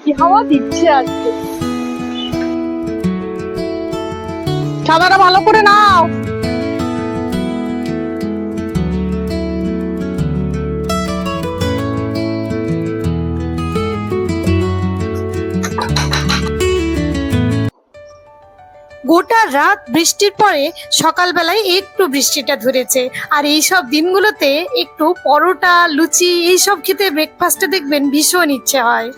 কি হাওয়া দিচ্ছে আজকে। ছাতাটা ভালো করে নাও। গোটা রাত বৃষ্টির পরে সকালবেলায় একটু বৃষ্টিটা ধরেছে। আর এই সব দিনগুলোতে একটু পরোটা লুচি এইসব খেতে ব্রেকফাস্টে দেখবেন ভীষণ ইচ্ছে হয়।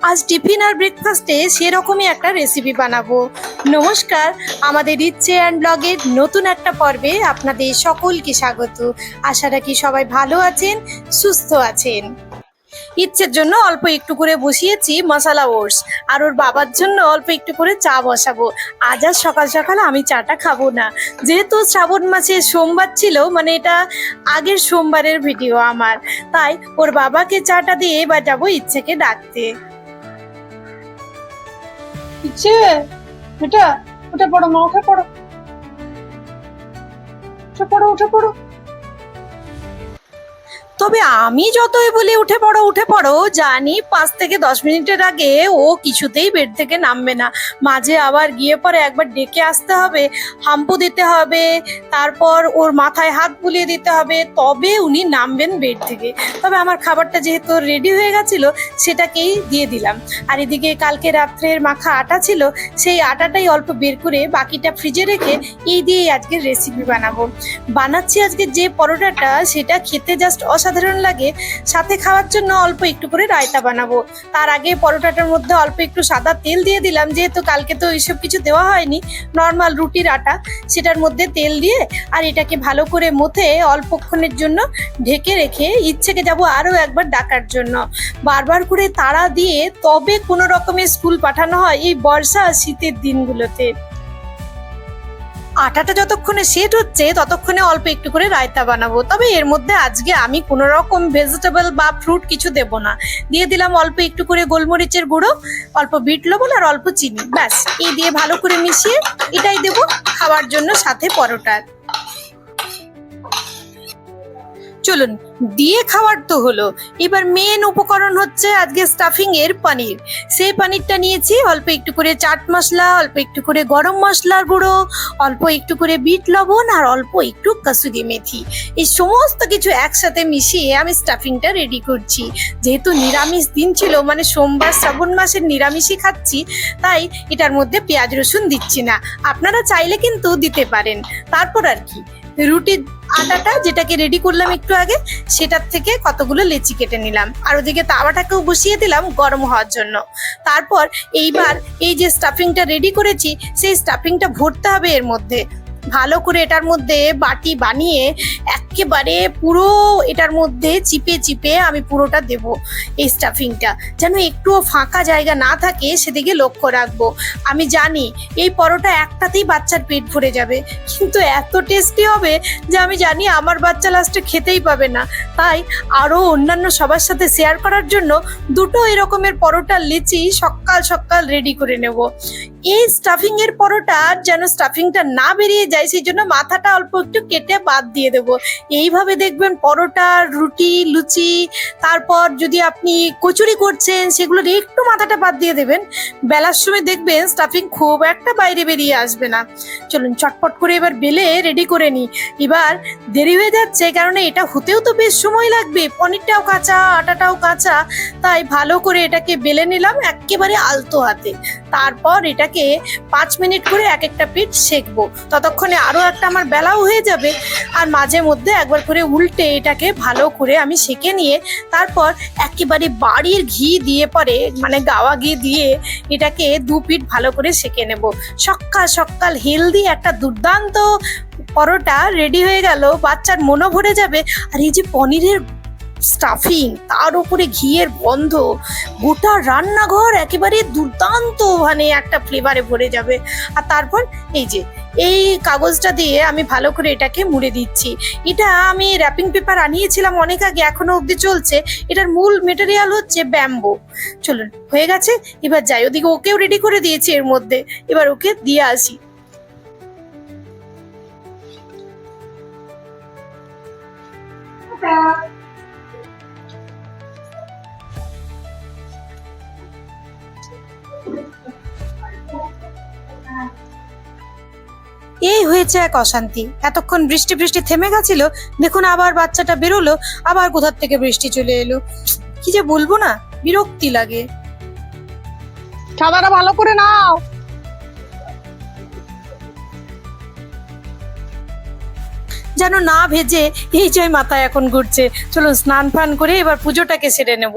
আজ টিফিন আর ব্রেকফাস্টে সেরকমই একটা রেসিপি বানাবো। নমস্কার, আমাদের ইচ্ছে অ্যান্ড ব্লগের নতুন একটা পর্বে আপনাদের সকলকে স্বাগত। আশা রাখি সবাই ভালো আছেন, সুস্থ আছেন। ইচ্ছের জন্য অল্প একটু করে বসিয়েছি মশলা ওটস, আর ওর বাবার জন্য অল্প একটু করে চা বসাবো। আজ আর সকাল সকাল আমি চাটা খাবো না, যেহেতু শ্রাবণ মাসে সোমবার ছিল, মানে এটা আগের সোমবারের ভিডিও আমার, তাই ওর বাবাকে চাটা দিয়ে এবার যাবো ইচ্ছেকে ডাকতে। ইচ্ছে, এটা উঠে পড়ো মা, উঠে পড়ো, উঠে পড়ো, উঠে পড়ো। তবে আমি যতই বলি উঠে পড়ো, জানি 5 থেকে 10 মিনিটের আগে ও কিছুতেই বেড থেকে নামবে না। মাঝে আবার গিয়ে পরে একবার ডেকে আসতে হবে, হাম্পু দিতে হবে, তারপর ওর মাথায় হাত বুলিয়ে দিতে হবে, তবে উনি নামবেন বেড থেকে। তবে আমার খাবারটা যেহেতু রেডি হয়ে গেছিলো, সেটাকেই দিয়ে দিলাম। আর এদিকে কালকে রাত্রের মাখা আটা ছিল, সেই আটাটাই অল্প বের করে বাকিটা ফ্রিজে রেখে এই দিয়েই আজকের রেসিপি বানাচ্ছি। আজকে যে পরোটাটা, সেটা খেতে জাস্ট অসাধারণ লাগে। সাথে খাওয়ার জন্য অল্প একটু করে রায়তা বানাবো। তার আগে পরোটাটার মধ্যে অল্প একটু সাদা তেল দিয়ে দিলাম, যেহেতু কালকে তো এইসব কিছু দেওয়া হয়নি, নর্মাল রুটির আটা, সেটার মধ্যে তেল দিয়ে আর এটাকে ভালো করে মথে অল্পক্ষণের জন্য ঢেকে রেখে ইচ্ছেকে যাব আরও একবার ডাকার জন্য। বারবার করে তাড়া দিয়ে তবে কোনো রকমের স্কুল পাঠানো হয় এই বর্ষা আর শীতের দিনগুলোতে। আটাটা যতক্ষণে সেট হচ্ছে ততক্ষণে অল্প একটু করে রায়তা বানাবো। তবে এর মধ্যে আজকে আমি কোনো রকম ভেজিটেবল বা ফ্রুট কিছু দেব না। দিয়ে দিলাম অল্প একটু করে গোলমরিচের গুঁড়ো, অল্প বিট লবণ আর অল্প চিনি, ব্যাস এই দিয়ে ভালো করে মিশিয়ে এটাই দেবো খাওয়ার জন্য সাথে পরোটার। চলুন, দিয়ে খাওয়ার তো হলো, এবার মেন উপকরণ হচ্ছে আজকে স্টাফিং এর পনির। সেই পনিরটা নিয়েছি অল্প একটু করে চাট মশলা, অল্প একটু করে গরম মশলার গুঁড়ো, অল্প একটু করে বিট লবণ আর অল্প একটু কসুরি মেথি। এই সমস্ত কিছু একসাথে মিশিয়ে আমি স্টাফিংটা রেডি করছি। যেহেতু নিরামিষ দিন ছিল, মানে সোমবার শ্রাবণ মাসের নিরামিষই খাচ্ছি, তাই এটার মধ্যে পেঁয়াজ রসুন দিচ্ছি না। আপনারা চাইলে কিন্তু দিতে পারেন। তারপর আর কি, রুটির আটাটা যেটাকে রেডি করলাম একটু আগে, সেটার থেকে কতগুলো লেচি কেটে নিলাম, আর ওদিকে তাওয়াটাকেও বসিয়ে দিলাম গরম হওয়ার জন্য। তারপর এইবার এই যে স্টাফিংটা রেডি করেছি, সেই স্টাফিংটা ভরতে হবে এর মধ্যে। ভালো করে এটার মধ্যে বাটি বানিয়ে একেবারে পুরো এটার মধ্যে চিপে চিপে আমি পুরোটা দেব। এই স্টাফিংটা যেন একটুও ফাঁকা জায়গা না থাকে সেদিকে লক্ষ্য রাখবো। আমি জানি এই পরোটা একটাতেই বাচ্চার পেট ভরে যাবে, কিন্তু এত টেস্টি হবে যে আমি জানি আমার বাচ্চা লাস্টে খেতেই পাবে না। তাই আরও অন্যান্য সবার সাথে শেয়ার করার জন্য দুটো এরকমের পরোটা লিচি সকাল সকাল রেডি করে নেব। এই স্টাফিং এর পরোটা যেন স্টাফিংটা না বেরিয়ে যায়, সেই জন্য মাথাটা অল্প একটু কেটে বাদ দিয়ে দেবো। এইভাবে দেখবেন পরোটা, রুটি, লুচি, তারপর যদি আপনি কচুরি করছেন সেগুলোর একটু মাথাটা বাদ দিয়ে দেবেন, বেলার সময় দেখবেন স্টাফিং খুব একটা বাইরে বেরিয়ে আসবে না। চলুন চটপট করে এবার বেলে রেডি করে নিই। এবার দেরি হয়ে যাচ্ছে, কারণ এটা হতেও তো বেশ সময় লাগবে, পনিরটাও কাঁচা আটাটাও কাঁচা, তাই ভালো করে এটাকে বেলে নিলাম একেবারে আলতো হাতে। তারপর এটাকে 5 মিনিট করে এক একটা পিঠ সেঁকবো, ততক্ষণে আরো একটা আমার বেলাও হয়ে যাবে। আর মাঝে মধ্যে একবার করে উল্টে এটাকে ভালো করে আমি সেঁকে নিয়ে তারপর একেবারে বাড়ির ঘি দিয়ে পরে, মানে গাওয়া ঘি দিয়ে এটাকে 2 পিঠ ভালো করে সেঁকে নেব। সকাল সকাল হেলদি একটা দুর্দান্ত পরোটা রেডি হয়ে গেল, বাচ্চার মনও ভরে যাবে। আর এই যে পনিরের স্টাফিং, তার উপরে ঘিয়ের গন্ধ, গোটা রান্নাঘর একেবারে দুর্দান্ত মানে একটা ফ্লেভারে ভরে যাবে। আর তারপর এই যে এই কাগজটা দিয়ে আমি ভালো করে এটাকে মুড়ে দিচ্ছি। এটা আমি র্যাপিং পেপার আনিয়েছিলাম অনেক আগে, এখনো অবধি চলছে। এটার মূল মেটেরিয়াল হচ্ছে ব্যাম্বো। চলুন, হয়ে গেছে, এবার যাই, ওদিকে ওকেও রেডি করে দিয়েছি এর মধ্যে, এবার ওকে দিয়ে আসি। এই হয়েছে এক অশান্তি। এতক্ষণ বৃষ্টি বৃষ্টি থেমে গেছিল, দেখুন আবার বাচ্চাটা বেরোলো, আবার কোথার থেকে বৃষ্টি চলে এলো। কি যে বলবো না, বিরক্তি লাগে। ছাতাটা ভালো করে নাও। যেন না ভেজে এই যে মাথায় এখন ঘুরছে। চলুন স্নান ফান করে এবার পুজোটাকে সেরে নেব।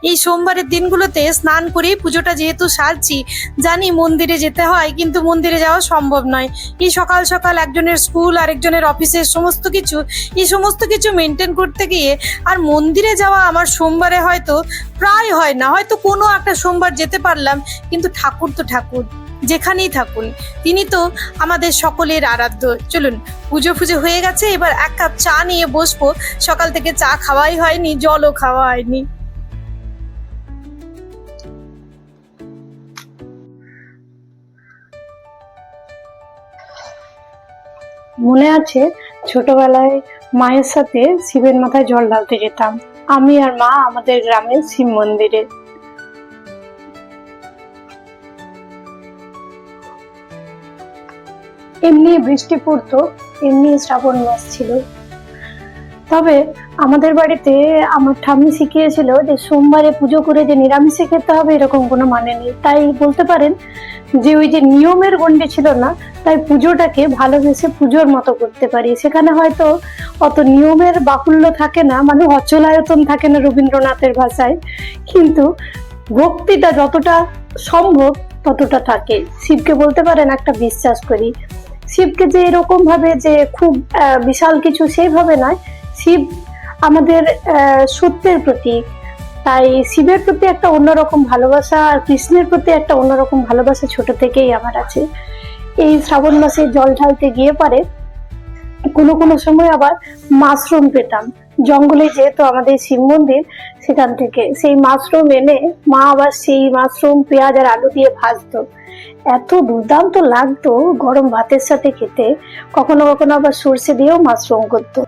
এই সোমবারের দিনগুলোতে স্নান করেই পুজোটা যেহেতু সারছি, জানি মন্দিরে যেতে হয়, কিন্তু মন্দিরে যাওয়া সম্ভব নয়। এই সকাল সকাল একজনের স্কুল, আরেকজনের অফিসের সমস্ত কিছু মেনটেন করতে গিয়ে আর মন্দিরে যাওয়া আমার সোমবারে হয়তো প্রায় হয় না। হয়তো কোনো একটা সোমবার যেতে পারলাম, কিন্তু ঠাকুর তো ঠাকুর, যেখানেই থাকুন তিনি তো আমাদের সকলের আরাধ্য। চলুন পুজো ফুজো হয়ে গেছে, এবার এক কাপ চা নিয়ে বসবো। সকাল থেকে চা খাওয়াই হয়নি, জলও খাওয়া হয়নি। মনে আছে ছোটবেলায় মায়ের সাথে শিবের মাথায় জল ঢালতে যেতাম, আমি আর মা আমাদের গ্রামের শিব মন্দিরে। এমনি বৃষ্টি পড়তো, এমনি শ্রাবণ মাস ছিল। তবে আমাদের বাড়িতে আমার ঠাম্মি শিখিয়েছিল যে সোমবারে পুজো করে যে নিরামিষে খেতে হবে এরকম কোনো মানে নেই। তাই বলতে পারেন যে ওই যে নিয়মের গণ্ডি ছিল না, তাই পুজোটাকে ভালোবেসে পুজোর মতো করতে পারি। সেখানে হয়তো অত নিয়মের বাহুল্য থাকে না, মানে অচলায়তন থাকে না রবীন্দ্রনাথের ভাষায়, কিন্তু ভক্তিটা যতটা সম্ভব ততটা থাকে। শিবকে বলতে পারেন একটা বিশ্বাস করি। শিবকে যে এরকম ভাবে যে খুব বিশাল কিছু সেইভাবে নয়, শিব আমাদের সত্যের প্রতীক। তাই শিবের প্রতি একটা অন্যরকম ভালোবাসা আর কৃষ্ণের প্রতি একটা অন্যরকম ভালোবাসা ছোট থেকেই আমার আছে। এই শ্রাবণ মাসে জল ঢালতে গিয়ে পারে কোনো সময় আবার মাশরুম পেতাম জঙ্গলে, যেহেতু আমাদের শিব মন্দির, সেখান থেকে সেই মাশরুম এনে মা আবার সেই মাশরুম পেঁয়াজ আর আলু দিয়ে ভাজতো। এত দুর্দান্ত লাগতো গরম ভাতের সাথে খেতে। কখনো কখনো আবার সর্ষে দিয়েও মাশরুম করতো।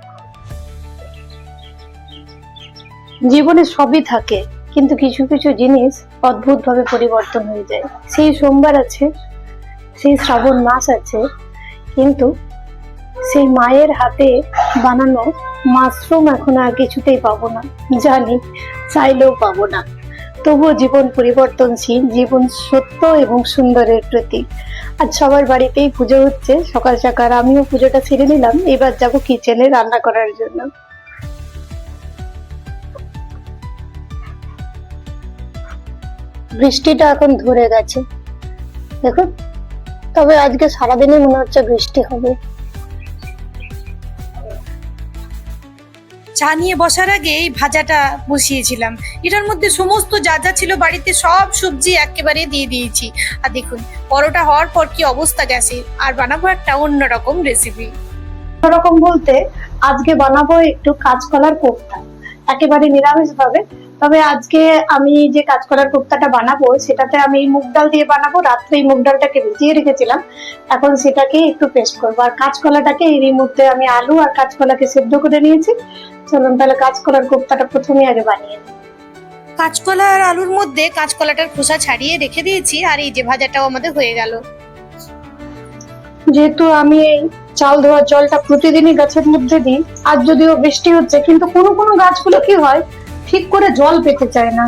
জীবনে সবই থাকে, কিন্তু কিছু কিছু জিনিস অদ্ভুত ভাবে পরিবর্তন হয়ে যায়। সেই সোমবার আছে, সেই শ্রাবণ মাস আছে, কিন্তু সেই মায়ের হাতে বানানো মাশরুম এখন আর কিছুতেই পাবো না, জানি চাইলেও পাবো না। তবুও জীবন পরিবর্তনশীল, জীবন সত্য এবং সুন্দরের প্রতীক। আজ সবার বাড়িতেই পুজো হচ্ছে সকাল সকাল, আমিও পুজোটা সেরে নিলাম। এবার যাবো কিচেনে রান্না করার জন্য। বৃষ্টিটা এখন ধরে গেছে দেখুন, তবে আজকে সারাদিনই মনে হচ্ছে বৃষ্টি হবে। চা নিয়ে বসার আগে এই ভাজাটা বসিয়েছিলাম। এটার মধ্যে সমস্ত যা যা ছিল বাড়িতে সব সবজি একেবারে দিয়ে দিয়েছি। আর দেখুন পরোটা হওয়ার পর কি অবস্থা গেছে। আর বানাবো একটা অন্যরকম রেসিপি। অন্যরকম বলতে আজকে বানাবো একটু কাঁচকলার কোফতা, একেবারে নিরামিষ ভাবে। তবে আজকে আমি যে কাঁচকলার কোফতাটা বানাবো সেটাতে আমি মুগ ডাল দিয়ে বানাবো। রাত্রে এই মুগ ডালটাকে ভিজিয়ে রেখেছিলাম, এখন সেটাকে একটু পেস্ট করবো। আর কাঁচকলাটাকে এরই মধ্যে আমি আলু আর কাঁচকলাকে সেদ্ধ করে নিয়েছি। চলুন তাহলে কাঁচকলার কোফতাটা প্রথমে আগে বানিয়ে নিই। কাঁচকলা আর আলুর মধ্যে কাঁচকলাটার খোসা ছাড়িয়ে রেখে দিয়েছি, আর এই যে ভাজাটাও আমাদের হয়ে গেল। যেহেতু আমি এই চাল ধোয়ার জলটা প্রতিদিনই গাছের মধ্যে দিই, আজ যদিও বৃষ্টি হচ্ছে, কিন্তু কোনো গাছগুলো কি হয় ঠিক করে জল পেতে চায় না,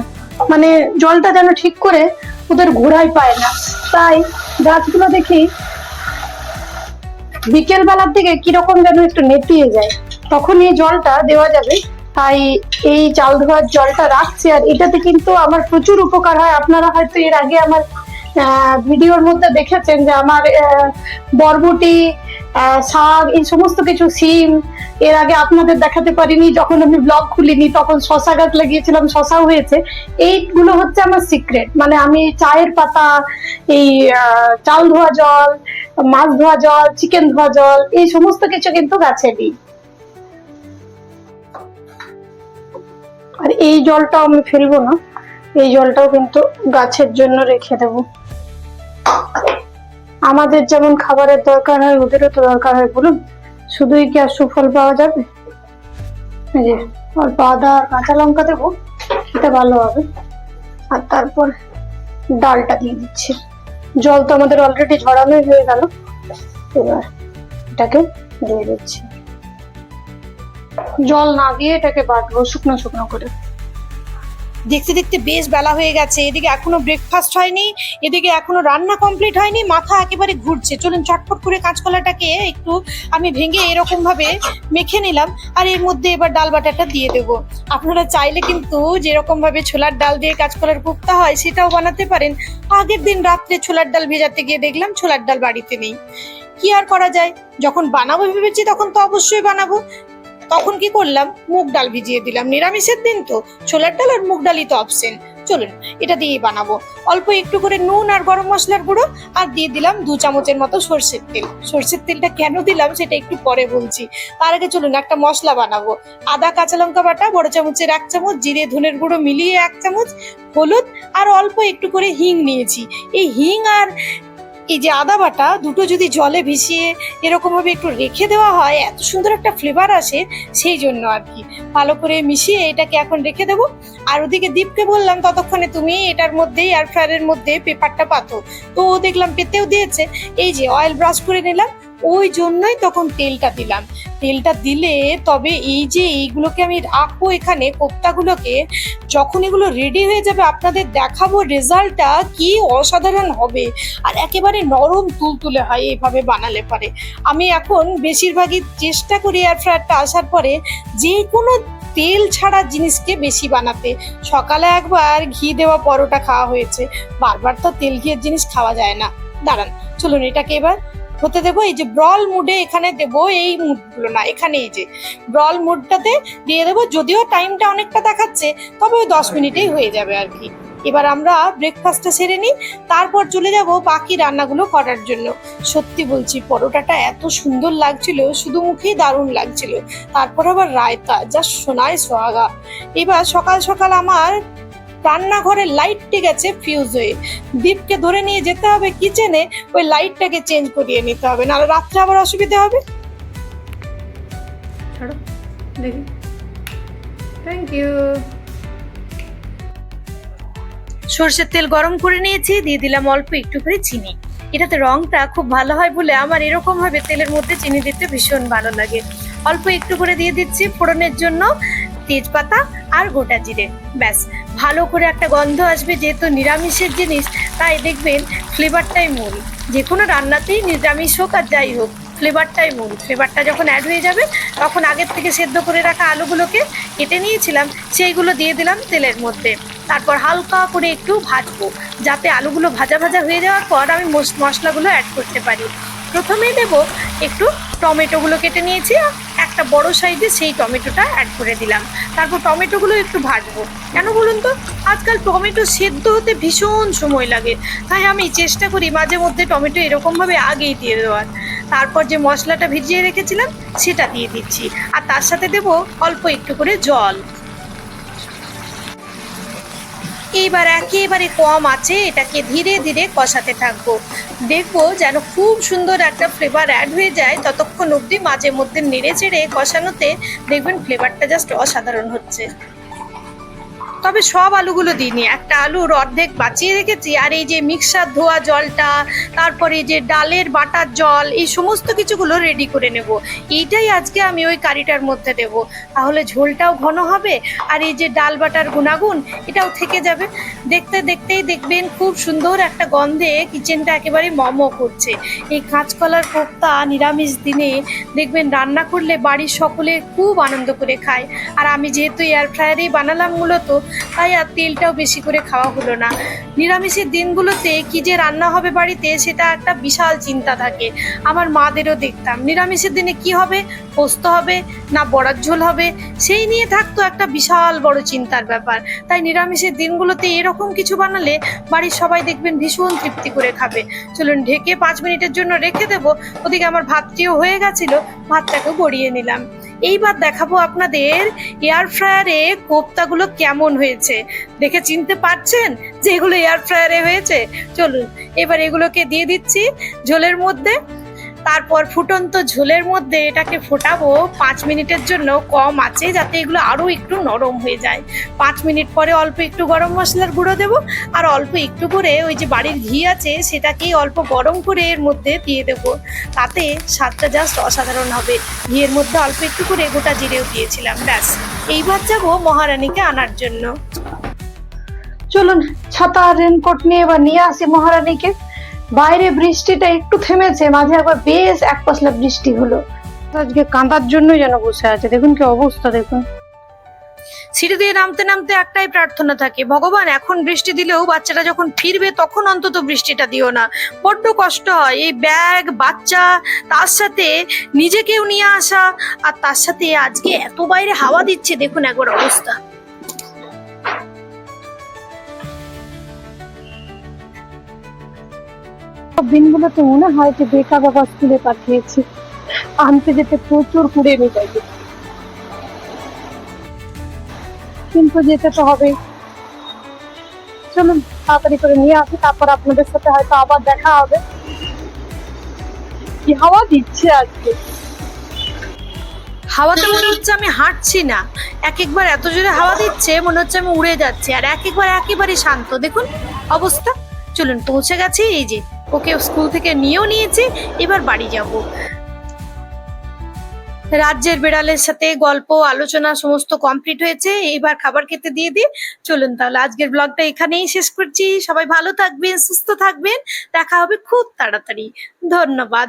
মানে জলটা যেন ঠিক করে ওদের ঘোড়ায় পায় না। তাই গাছগুলো দেখি বিকেল বেলার দিকে কিরকম যেন একটু নেতিয়ে যায়, তখন এই জলটা দেওয়া যাবে। তাই এই চাল ধোয়ার জলটা রাখছি। আর এটাতে কিন্তু আমার প্রচুর উপকার হয়। আপনারা হয়তো এর আগে আমার ভিডিওর মধ্যে দেখেছেন যে আমার বরবটি, শাক, এই সমস্ত কিছু, সিম, এর আগে আপনাদের দেখাতে পারিনি যখন আমি ব্লগ খুলিনি, তখন শশা গাছ লাগিয়েছিলাম, শশাও হয়েছে। এইগুলো হচ্ছে আমার সিক্রেট। মানে আমি চায়ের পাতা, এই চাল ধোয়া জল, মাছ ধোয়া জল, চিকেন ধোয়া জল, এই সমস্ত কিছু কিন্তু গাছে দিই। আর এই জলটাও আমি ফেলবো না, এই জলটাও কিন্তু গাছের জন্য রেখে দেব। আমাদের যেমন খাবারের দরকার হয় ওদেরও তো দরকার হয়, বলুন, শুধুই কি আর সুফল পাওয়া যাবে? এই যে অল্প আদা আর কাঁচা লঙ্কা দেবো, এটা ভালো হবে। আর তারপর ডালটা দিয়ে দিচ্ছি। জল তো আমাদের অলরেডি ঝরানোই হয়ে গেল, এবার এটাকে দিয়ে দিচ্ছি। জল না দিয়ে এটাকে বাটবো শুকনো শুকনো করে। দেখতে দেখতে বেশ বেলা হয়ে গেছে, এদিকে এখনো ব্রেকফাস্ট হয়নি, এদিকে এখনো রান্না কমপ্লিট হয়নি, মাথা একেবারে ঘুরছে। চলুন চটপট করে কাঁচকলাটাকে একটু আমি ভেঙে এরকম ভাবে মেখে নিলাম, আর এর মধ্যে এবার ডাল বাটাটা দিয়ে দেবো। আপনারা চাইলে কিন্তু যেরকম ভাবে ছোলার ডাল দিয়ে কাঁচকলার কোপ্তা হয় সেটাও বানাতে পারেন। আগের দিন রাত্রে ছোলার ডাল ভেজাতে গিয়ে দেখলাম ছোলার ডাল বাড়িতে নেই, কি আর করা যায়, যখন বানাবো ভেবেছি তখন তো অবশ্যই বানাবো। তখন কি করলাম, মুগ ডাল ভিজিয়ে দিলাম, নিরামিষের দিন তো ছোলার ডাল আর মুগ ডালই তো অপশন। চলুন এটা দিয়েই বানাবো। অল্প একটু করে নুন আর গরম মশলার গুঁড়ো, আর দিয়ে দিলাম 2 চামচের মতো সর্ষের তেল। সর্ষের তেলটা কেন দিলাম সেটা একটু পরে বলছি, তার আগে চলুন একটা মশলা বানাবো। আদা কাঁচা লঙ্কা বাটা বড় চামচের 1 চামচ, জিরে ধনের গুঁড়ো মিলিয়ে 1 চামচ, হলুদ আর অল্প একটু করে হিং নিয়েছি। এই হিং আর এই যে আদা বাটা দুটো যদি জলে ভিজিয়ে এরকম ভাবে একটু রেখে দেওয়া হয়, এত সুন্দর একটা ফ্লেভার আসে, সেই জন্য আর কি। ভালো করে মিশিয়ে এটাকে এখন রেখে দেবো। আর ওদিকে দীপকে বললাম ততক্ষণে তুমি এটার মধ্যে এয়ার ফ্রায়ারের মধ্যে পেপারটা পাতো, তো ও দেখলাম পেতেও দিয়েছে। এই যে অয়েল ব্রাশ করে নিলাম, ওই জন্যই তখন তেলটা দিলাম। তেলটা দিলে তবে এই যে এইগুলোকে আমি রাখবো এখানে কোপ্তাগুলোকে, যখন এগুলো রেডি হয়ে যাবে আপনাদের দেখাবো রেজাল্টটা কি অসাধারণ হবে। আর একেবারে নরম তুলতুলে হয় এইভাবে বানালে পরে। আমি এখন বেশিরভাগই চেষ্টা করি এয়ার ফ্রায়ারটা আসার পরে যে কোনো তেল ছাড়া জিনিসকে বেশি বানাতে। সকালে একবার ঘি দেওয়া পরোটা খাওয়া হয়েছে, বারবার তো তেল ঘিয়ের জিনিস খাওয়া যায় না। দাঁড়ান, চলুন এটাকে এবার হতে দেবো। এই যে ব্রল মুডে এখানে দেবো, এই মুডগুলো না, এখানে এই যে ব্রল মুডটাতে দিয়ে দেবো। যদিও টাইমটা অনেকটা দেখাচ্ছে, তবে ওই 10 মিনিটেই হয়ে যাবে আর কি। এবার আমরা ব্রেকফাস্টটা সেরে নিই, তারপর চলে যাব বাকি রান্নাগুলো করার জন্য। সত্যি বলছি পরোটাটা এত সুন্দর লাগছিল, শুধু মুখেই দারুণ লাগছিল, তারপর আবার রায়তা, যা সোনায় সোহাগা। এবার সকাল সকাল আমার রান্নাঘরের লাইটটি গেছে ফিউজ হয়ে, দীপকে ধরে নিয়ে যেতে হবে কিচেনে, ওই লাইটটাকে চেঞ্জ করিয়ে নিতে হবে, নাহলে রাত্রে আবার অসুবিধা হবে। দেখি, থ্যাংক ইউ। সরষের তেল গরম করে নিয়েছি, দিয়ে দিলাম অল্প একটু করে চিনি। এটাতে রংটা খুব ভালো হয় বলে আমার এরকম ভাবে তেলের মধ্যে চিনি দিতে ভীষণ ভালো লাগে। অল্প একটু করে দিয়ে দিচ্ছি ফোড়নের জন্য তেজপাতা আর গোটা জিরে। ব্যাস, ভালো করে একটা গন্ধ আসবে, যেহেতু নিরামিষের জিনিস তাই দেখবেন ফ্লেভারটাই মূল। যে কোনো রান্নাতেই নিরামিষ হোক আর যাই হোক, ফ্লেভারটাই মূল। ফ্লেভারটা যখন অ্যাড হয়ে যাবে তখন আগের থেকে সেদ্ধ করে রাখা আলুগুলোকে কেটে নিয়েছিলাম সেইগুলো দিয়ে দিলাম তেলের মধ্যে। তারপর হালকা করে একটু ভাজবো, যাতে আলুগুলো ভাজা ভাজা হয়ে যাওয়ার পর আমি মশলাগুলো অ্যাড করতে পারি। প্রথমেই দেবো একটু টমেটোগুলো কেটে নিয়েছি, একটা বড় সাইজে সেই টমেটোটা অ্যাড করে দিলাম। তারপর টমেটোগুলো একটু ভাজবো। কেন বলুন তো, আজকাল টমেটো সেদ্ধ হতে ভীষণ সময় লাগে, তাই আমি চেষ্টা করি মাঝে মধ্যে টমেটো এরকমভাবে আগেই দিয়ে দেওয়ার। তারপর যে মশলাটা ভিজিয়ে রেখেছিলাম সেটা দিয়ে দিচ্ছি, আর তার সাথে দেবো অল্প একটু করে জল। এইবার একেবারে কম আছে এটাকে ধীরে ধীরে কষাতে থাকবো। দেখবো যেন খুব সুন্দর একটা ফ্লেভার অ্যাড হয়ে যায়, ততক্ষণ অবধি মাঝে মধ্যে নেড়ে চেড়ে কষানোতে দেখবেন ফ্লেভারটা জাস্ট অসাধারণ হচ্ছে। তবে সব আলুগুলো দিইনি, একটা আলুর অর্ধেক বাঁচিয়ে রেখেছি। আর এই যে মিক্সার ধোয়া জলটা, তারপরে যে ডালের বাটার জল, এই সমস্ত কিছুগুলো রেডি করে নেব। এইটাই আজকে আমি ওই কারিটার মধ্যে দেব, তাহলে ঝোলটাও ঘন হবে আর এই যে ডাল বাটার গুণাগুণ এটাও থেকে যাবে। দেখতে দেখতেই দেখবেন খুব সুন্দর একটা গন্ধে কিচেনটা একেবারে মম করছে। এই কাঁচকলার কোপ্তা নিরামিষ দিনে দেখবেন রান্না করলে বাড়ির সকলে খুব আনন্দ করে খায়। আর আমি যেহেতু এয়ার ফ্রায়ারেই বানালাম মূলত, তাই আর তেলটাও বেশি করে খাওয়া হলো না। নিরামিষের দিনগুলোতে কি যে রান্না হবে বাড়িতে সেটা একটা বিশাল চিন্তা থাকে। আমার মাদেরও দেখতাম নিরামিষের দিনে কি হবে, পোস্ত হবে না বড়ার ঝোল হবে, সেই নিয়ে থাকতো একটা বিশাল বড় চিন্তার ব্যাপার। তাই নিরামিষের দিনগুলোতে এরকম কিছু বানালে বাড়ির সবাই দেখবেন ভীষণ তৃপ্তি করে খাবে। চলুন ঢেকে 5 মিনিটের জন্য রেখে দেবো। ওদিকে আমার ভাতটিও হয়ে গেছিল, ভাতটাকেও গড়িয়ে নিলাম। এইবার দেখাবো আপনাদের এয়ার ফ্রায়ারে কোপ্তাগুলো কেমন হয়েছে। দেখে চিনতে পারছেন যে এগুলো এয়ার ফ্রায়ারে হয়েছে? চলুন এবার এগুলোকে দিয়ে দিচ্ছি ঝোলের মধ্যে। তারপর ফুটন্ত ঝোলের মধ্যে এটাকে ফোটাবো 5 মিনিটের জন্য কম আছে, যাতে এগুলো আরো একটু নরম হয়ে যায়। 5 মিনিট পরে অল্প একটু গরম মশলার গুঁড়ো দেবো, আর অল্প একটু করে ওই যে বাড়ির ঘি আছে সেটাকেই অল্প গরম করে এর মধ্যে দিয়ে দেবো। তাতে স্বাদটা জাস্ট অসাধারণ হবে। ঘিয়ের মধ্যে অল্প একটু করে গোটা জিরেও দিয়েছিলাম। ব্যাস, এইবার যাবো মহারানীকে আনার জন্য। চলুন ছাতা রেনকোট নিয়ে এবার নিয়ে আসি মহারানীকে। বাইরে বৃষ্টিটা একটু থেমেছে, মাঝে একবার বেশ এক পশলা বৃষ্টি হলো। আজকে কাঁদার জন্যই যেন বসে আছে, দেখুন কি অবস্থা দেখুন। সিঁড়ি দিয়ে নামতে নামতে একটাই প্রার্থনা থাকে, ভগবান এখন বৃষ্টি দিলেও বাচ্চাটা যখন ফিরবে তখন অন্তত বৃষ্টিটা দিও না। বড্ড কষ্ট হয় এই ব্যাগ, বাচ্চা, তার সাথে নিজেকেও নিয়ে আসা, আর তার সাথে আজকে এত বাইরে হাওয়া দিচ্ছে, দেখুন একবার অবস্থা। সব দিনগুলোতে মনে হয় যে বেকার বাবা স্কুলে পাঠিয়েছি, আনতে যেতে প্রচুর কুড়ে নিয়ে যাই, কিন্তু যেতে তো হবে। চলুন তাড়াতাড়ি করে নিয়ে আসি, তারপর আপনাদের সাথে হয়তো আবার দেখা হবে। কি হাওয়া দিচ্ছে আজকে! হাওয়াতে মনে হচ্ছে আমি হাঁটছি না, একবার এত জোরে হাওয়া দিচ্ছে মনে হচ্ছে আমি উড়ে যাচ্ছি, আর একবার একেবারে শান্ত, দেখুন অবস্থা। চলুন পৌঁছে গেছি, এই যে ওকে স্কুল থেকে নিয়েও নিয়েছি, এবার বাড়ি যাব। রাজ্যের বিড়ালের সাথে গল্প আলোচনা সমস্ত কমপ্লিট হয়েছে, এবার খাবার খেতে দিয়ে দিই। চলুন তাহলে আজকের ব্লগটা এখানেই শেষ করছি। সবাই ভালো থাকবেন, সুস্থ থাকবেন, দেখা হবে খুব তাড়াতাড়ি। ধন্যবাদ।